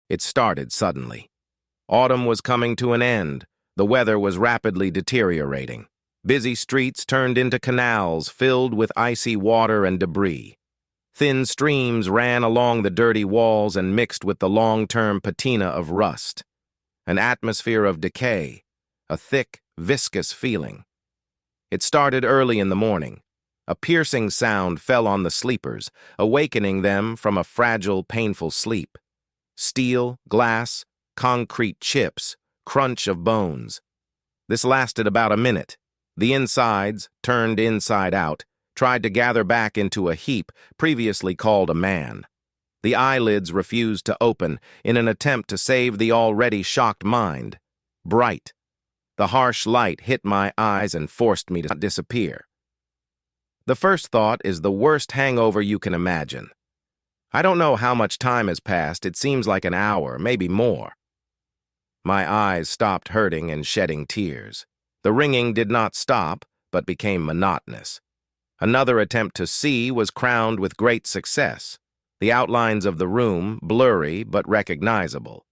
It started suddenly. Autumn was coming to an end. The weather was rapidly deteriorating. Busy streets turned into canals filled with icy water and debris. Thin streams ran along the dirty walls and mixed with the long-term patina of rust. An atmosphere of decay, a thick, viscous feeling. It started early in the morning. A piercing sound fell on the sleepers, awakening them from a fragile, painful sleep. Steel, glass, concrete chips, crunch of bones. This lasted about a minute. The insides, turned inside out, tried to gather back into a heap previously called a man. The eyelids refused to open in an attempt to save the already shocked mind. Bright. The harsh light hit my eyes and forced me to disappear. The first thought is the worst hangover you can imagine. I don't know how much time has passed. It seems like an hour, maybe more. My eyes stopped hurting and shedding tears. The ringing did not stop, but became monotonous. Another attempt to see was crowned with great success. The outlines of the room, blurry but recognizable.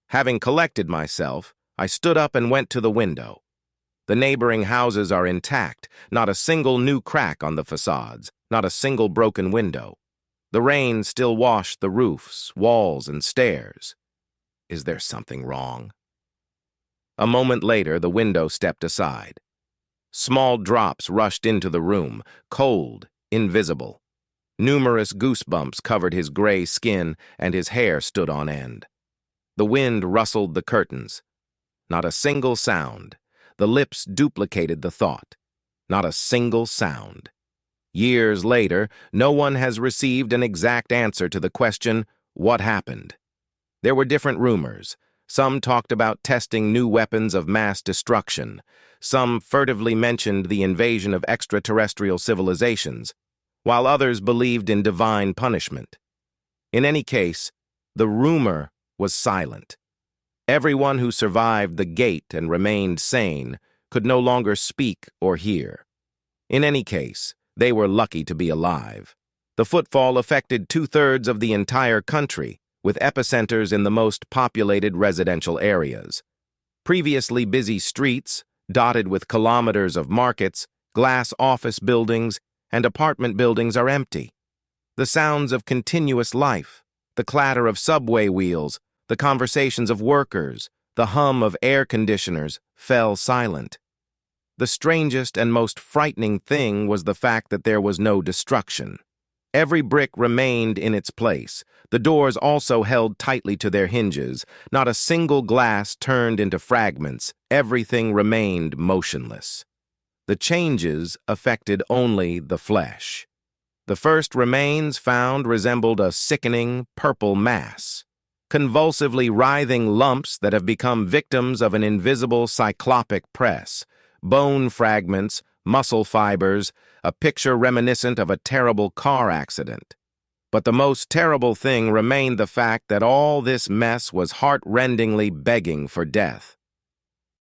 Having collected myself, I stood up and went to the window. The neighboring houses are intact, not a single new crack on the facades, not a single broken window. The rain still washed the roofs, walls, and stairs. Is there something wrong? A moment later, the window stepped aside. Small drops rushed into the room, cold, invisible. Numerous goosebumps covered his gray skin, and his hair stood on end. The wind rustled the curtains. Not a single sound. The lips duplicated the thought. Not a single sound. Years later, no one has received an exact answer to the question, what happened? There were different rumors. Some talked about testing new weapons of mass destruction. Some furtively mentioned the invasion of extraterrestrial civilizations, while others believed in divine punishment. In any case, the rumor was silent. Everyone who survived the Gait and remained sane could no longer speak or hear. In any case, they were lucky to be alive. The footfall affected 2/3 of the entire country, with epicenters in the most populated residential areas. Previously busy streets, dotted with kilometers of markets, glass office buildings, and apartment buildings are empty. The sounds of continuous life, the clatter of subway wheels, the conversations of workers, the hum of air conditioners fell silent. The strangest and most frightening thing was the fact that there was no destruction. Every brick remained in its place. The doors also held tightly to their hinges. Not a single glass turned into fragments. Everything remained motionless. The changes affected only the flesh. The first remains found resembled a sickening purple mass, convulsively writhing lumps that have become victims of an invisible cyclopic press, bone fragments, muscle fibers, a picture reminiscent of a terrible car accident. But the most terrible thing remained the fact that all this mess was heart-rendingly begging for death.